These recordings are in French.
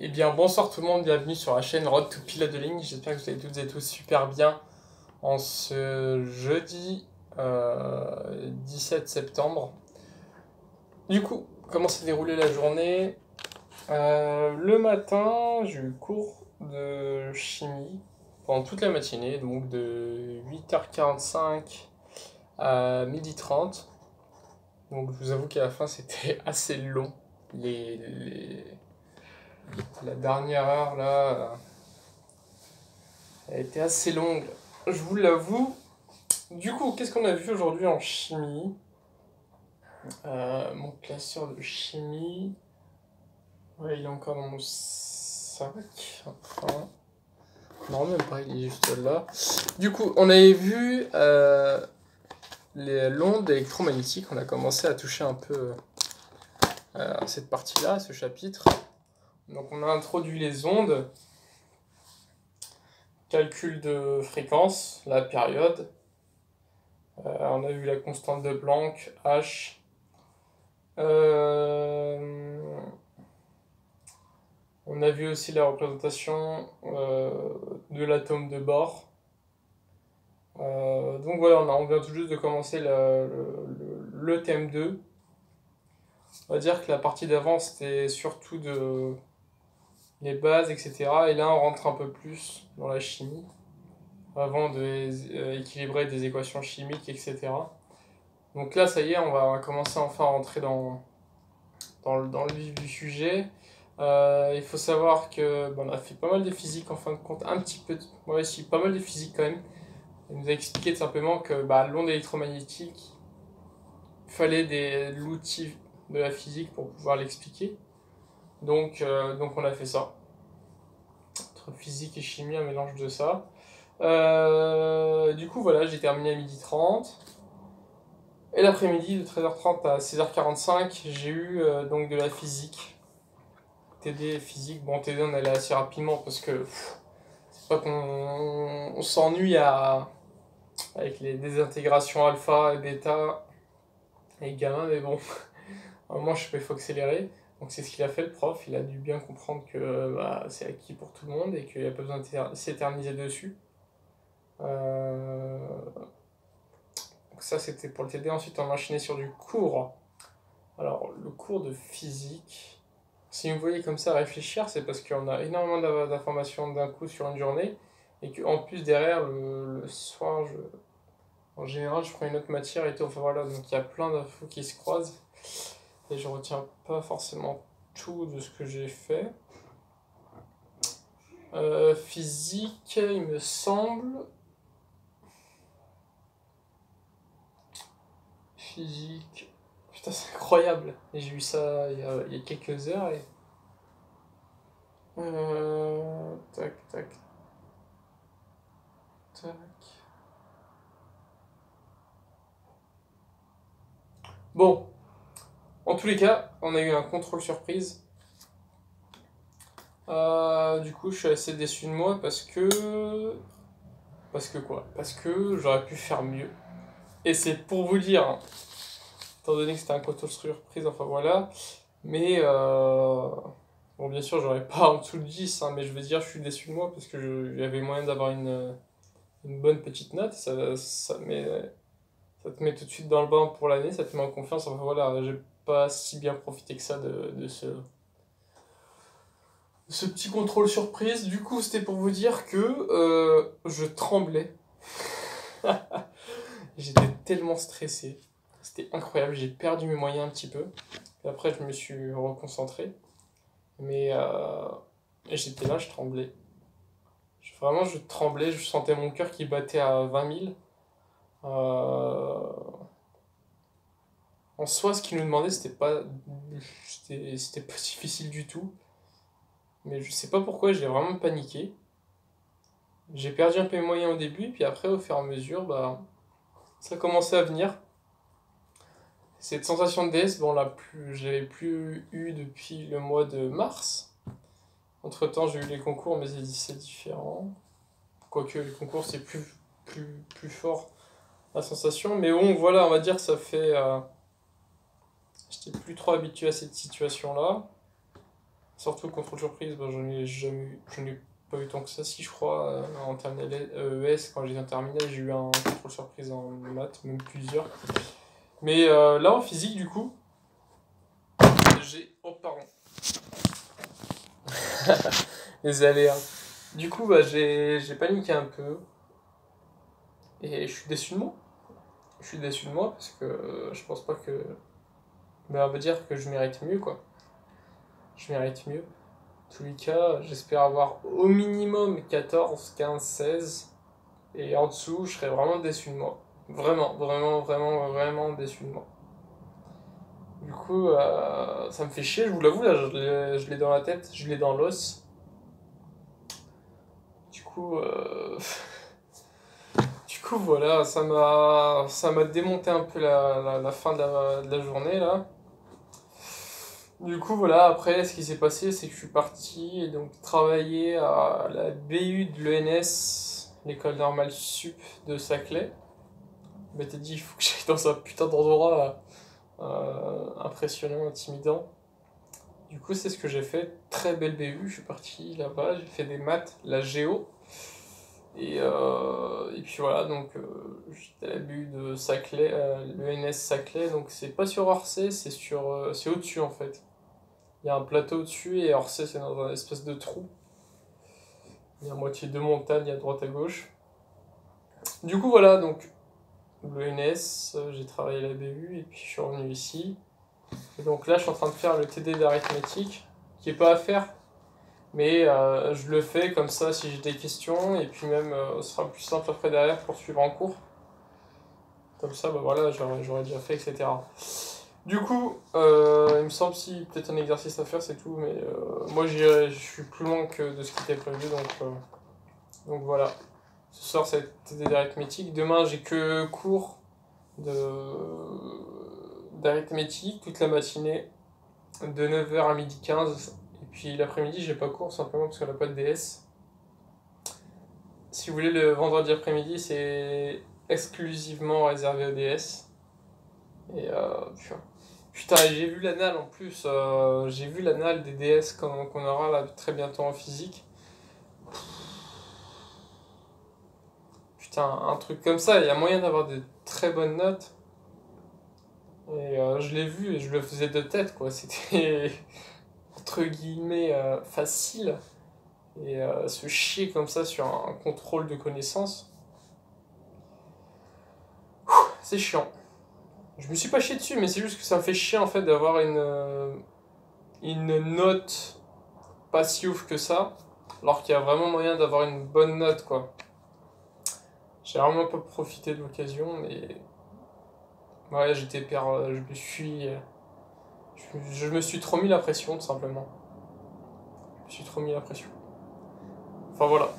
Eh bien, bonsoir tout le monde, bienvenue sur la chaîne Road to Piloting. J'espère que vous allez toutes et tous super bien en ce jeudi 17 septembre. Du coup, comment s'est déroulée la journée? Le matin, j'ai eu cours de chimie pendant toute la matinée, donc de 8h45 à 12h30. Donc je vous avoue qu'à la fin, c'était assez long. La dernière heure, là, elle était assez longue, je vous l'avoue. Du coup, qu'est-ce qu'on a vu aujourd'hui en chimie? Mon classeur de chimie. Ouais, il est encore dans mon sac. Enfin, non, même pas, il est juste là. Du coup, on avait vu l'onde électromagnétique. On a commencé à toucher un peu cette partie-là, ce chapitre. Donc, on a introduit les ondes, calcul de fréquence, la période. On a vu la constante de Planck, H. On a vu aussi la représentation de l'atome de Bohr. Donc voilà, on vient tout juste de commencer le thème 2. On va dire que la partie d'avant c'était surtout de les bases, etc. Et là on rentre un peu plus dans la chimie, avant d'équilibrer des équations chimiques, etc. Donc là ça y est, on va commencer enfin à rentrer dans le vif du sujet. Il faut savoir que on a fait pas mal de physique en fin de compte, un petit peu, ouais, si, pas mal de physique quand même. Il nous a expliqué tout simplement que l'onde électromagnétique, il fallait de l'outil de la physique pour pouvoir l'expliquer. Donc on a fait ça. Entre physique et chimie, un mélange de ça. Du coup, voilà, j'ai terminé à 12h30. Et l'après-midi, de 13h30 à 16h45, j'ai eu donc de la physique. TD physique. Bon, TD, on allait assez rapidement parce que c'est pas qu'on s'ennuie avec les désintégrations alpha et bêta et gamma, mais bon, à un moment, je sais pas, il faut accélérer. Donc, c'est ce qu'il a fait, le prof. Il a dû bien comprendre que c'est acquis pour tout le monde et qu'il n'y a pas besoin de s'éterniser dessus. Donc, ça, c'était pour le TD. Ensuite, on a enchaîné sur du cours. Alors, le cours de physique. Si vous voyez comme ça réfléchir, c'est parce qu'on a énormément d'informations d'un coup sur une journée et qu'en plus derrière le soir, en général, je prends une autre matière et tout. Enfin voilà, donc il y a plein d'infos qui se croisent et je retiens pas forcément tout de ce que j'ai fait. Physique, il me semble. Physique. Putain, c'est incroyable. Et j'ai eu ça il y a quelques heures et. Tac, tac, tac. Bon, en tous les cas, on a eu un contrôle surprise. Du coup, je suis assez déçu de moi parce que. Parce que quoi? Parce que j'aurais pu faire mieux. Et c'est pour vous dire, hein, étant donné que c'était un contrôle surprise, enfin voilà. Mais bon, bien sûr, j'aurais pas en dessous de 10, hein, mais je veux dire, je suis déçu de moi parce que j'avais moyen d'avoir une bonne petite note. Ça te met tout de suite dans le bain pour l'année, ça te met en confiance. Enfin voilà, j'ai pas si bien profité que ça de ce petit contrôle surprise. Du coup, c'était pour vous dire que je tremblais. J'étais tellement stressé. C'était incroyable, j'ai perdu mes moyens un petit peu. Et après, je me suis reconcentré. Mais j'étais là, je tremblais. Vraiment, je tremblais, je sentais mon cœur qui battait à 20 000. En soi, ce qu'il nous demandait, c'était pas difficile du tout. Mais je sais pas pourquoi, j'ai vraiment paniqué. J'ai perdu un peu mes moyens au début, puis après, au fur et à mesure, ça commençait à venir. Cette sensation de DS, bon, je l'avais plus eu depuis le mois de mars. Entre temps, j'ai eu les concours, mais c'est différent. Quoique les concours, c'est plus fort la sensation. Mais bon, voilà, on va dire que ça fait. J'étais plus trop habitué à cette situation-là. Surtout contrôle surprise, bah, j'en ai pas eu tant que ça, si je crois, en terminale ES, quand j'étais en terminale, j'ai eu un contrôle surprise en maths, même plusieurs. Mais là, en physique, du coup, j'ai... Oh, pardon. Les aléas. Du coup, bah, j'ai paniqué un peu. Et je suis déçu de moi. Je suis déçu de moi parce que je pense pas que... Bah, on va dire que je mérite mieux, quoi. Je mérite mieux. En tous les cas, j'espère avoir au minimum 14, 15, 16. Et en dessous, je serais vraiment déçu de moi. Vraiment, vraiment, vraiment, vraiment déçu de moi. Du coup, ça me fait chier, je vous l'avoue, là, je l'ai dans la tête, je l'ai dans l'os. Du coup, du coup, voilà, ça m'a démonté un peu la fin de la journée, là. Du coup, voilà, après, ce qui s'est passé, c'est que je suis parti et donc travailler à la BU de l'ENS, l'école normale sup de Saclay. Je m'étais dit, il faut que j'aille dans un putain d'endroit impressionnant, intimidant. Du coup, c'est ce que j'ai fait. Très belle BU, je suis parti là-bas, j'ai fait des maths, la géo. Et puis voilà, donc j'étais à la BU de Saclay, l'ENS Saclay, donc c'est pas sur Orsay, c'est au-dessus en fait. Il y a un plateau au-dessus et Orsay c'est dans un espèce de trou. Il y a à moitié deux montagnes à droite à gauche. Du coup voilà, donc l'ENS, j'ai travaillé à la BU et puis je suis revenu ici. Et donc là je suis en train de faire le TD d'arithmétique, qui est pas à faire, mais je le fais comme ça si j'ai des questions, et puis même ce sera plus simple après derrière pour suivre en cours. Comme ça, bah voilà, j'aurais déjà fait, etc. Du coup, il me semble si peut-être un exercice à faire, c'est tout, mais moi je suis plus loin que de ce qui était prévu, donc voilà. Ce soir, c'était d'arithmétique. Demain, j'ai que cours d'arithmétique toute la matinée, de 9h à 12h15. Et puis l'après-midi, j'ai pas cours simplement parce qu'on n'a pas de DS. Si vous voulez, le vendredi après-midi, c'est exclusivement réservé au DS. Et putain, j'ai vu l'anal en plus. J'ai vu l'anal des DS qu'on aura là très bientôt en physique. Putain, un truc comme ça, il y a moyen d'avoir de très bonnes notes. Et je l'ai vu et je le faisais de tête, quoi. C'était entre guillemets facile. Et se chier comme ça sur un contrôle de connaissances, c'est chiant. Je me suis pas chié dessus, mais c'est juste que ça me fait chier en fait d'avoir une note pas si ouf que ça, alors qu'il y a vraiment moyen d'avoir une bonne note, quoi. J'ai vraiment pas profité de l'occasion, mais ouais, je me suis trop mis la pression, tout simplement. Je me suis trop mis la pression. Enfin voilà.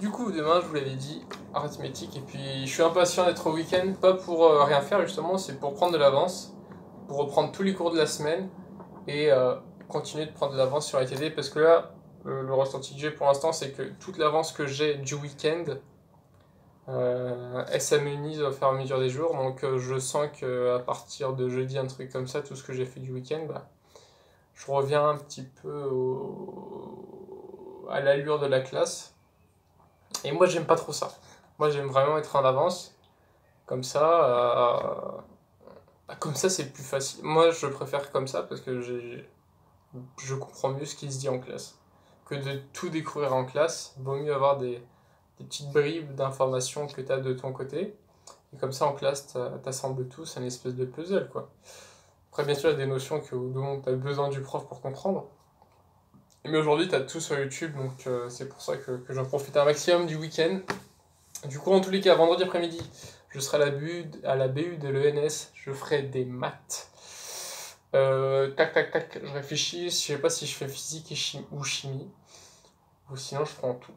Du coup, demain, je vous l'avais dit, arithmétique, et puis je suis impatient d'être au week-end, pas pour rien faire justement, c'est pour prendre de l'avance, pour reprendre tous les cours de la semaine, et continuer de prendre de l'avance sur les TD, parce que là, le ressenti que j'ai pour l'instant, c'est que toute l'avance que j'ai du week-end, elle s'amenuise au fur et à mesure des jours, donc je sens qu'à partir de jeudi, un truc comme ça, tout ce que j'ai fait du week-end, bah, je reviens un petit peu à l'allure de la classe. Et moi, j'aime pas trop ça. Moi, j'aime vraiment être en avance. Comme ça, c'est plus facile. Moi, je préfère comme ça parce que je comprends mieux ce qui se dit en classe. Que de tout découvrir en classe, vaut mieux avoir des petites bribes d'informations que tu as de ton côté. Et comme ça, en classe, t'assembles tout, c'est une espèce de puzzle, quoi. Après, bien sûr, il y a des notions dont tu as besoin du prof pour comprendre. Mais aujourd'hui, tu as tout sur YouTube, donc c'est pour ça que j'en profite un maximum du week-end. Du coup, en tous les cas, vendredi après-midi, je serai à la BU de l'ENS, je ferai des maths. Tac, tac, tac, je réfléchis, je sais pas si je fais physique ou chimie, ou sinon je prends tout.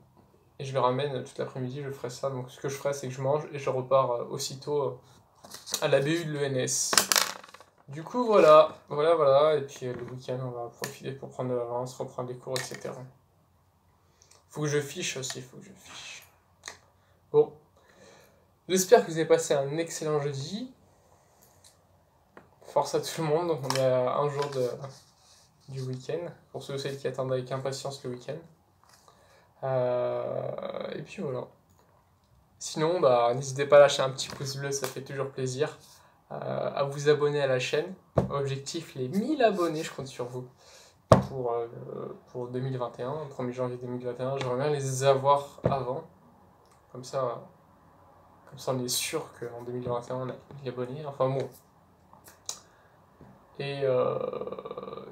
Et je le ramène toute l'après-midi, je ferai ça. Donc ce que je ferai, c'est que je mange et je repars aussitôt à la BU de l'ENS. Du coup, voilà. Et puis le week-end, on va profiter pour prendre de l'avance, reprendre les cours, etc. Faut que je fiche aussi, faut que je fiche. Bon. J'espère que vous avez passé un excellent jeudi. Force à tout le monde, on est à un jour du week-end, pour ceux et celles qui attendent avec impatience le week-end. Et puis voilà. Sinon, bah, n'hésitez pas à lâcher un petit pouce bleu, ça fait toujours plaisir. À vous abonner à la chaîne. Objectif, les 1000 abonnés, je compte sur vous. Pour 2021, 1er janvier 2021. J'aimerais bien les avoir avant. Comme ça on est sûr qu'en 2021, on a 1000 abonnés. Enfin bon. Et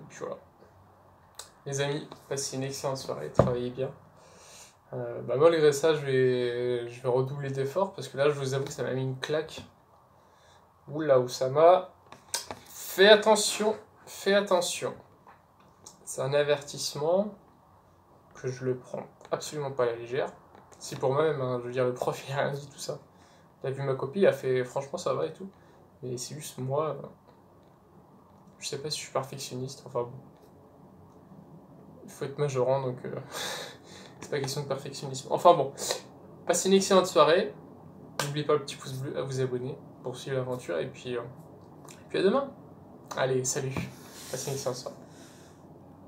puis voilà. Les amis, passez une excellente soirée, travaillez bien. Malgré ça, je vais redoubler d'efforts parce que là, je vous avoue que ça m'a mis une claque. Oula, Oussama. Fais attention, fais attention. C'est un avertissement que je le prends absolument pas à la légère. Si pour moi-même, hein, je veux dire, le prof il a rien dit, tout ça. Il a vu ma copie, il a fait franchement ça va et tout. Mais c'est juste moi, je sais pas si je suis perfectionniste, enfin bon. Il faut être majorant donc c'est pas question de perfectionnisme. Enfin bon, passez une excellente soirée. N'oubliez pas le petit pouce bleu, à vous abonner pour suivre l'aventure et puis à demain. Allez, salut. Passez une excellente soirée.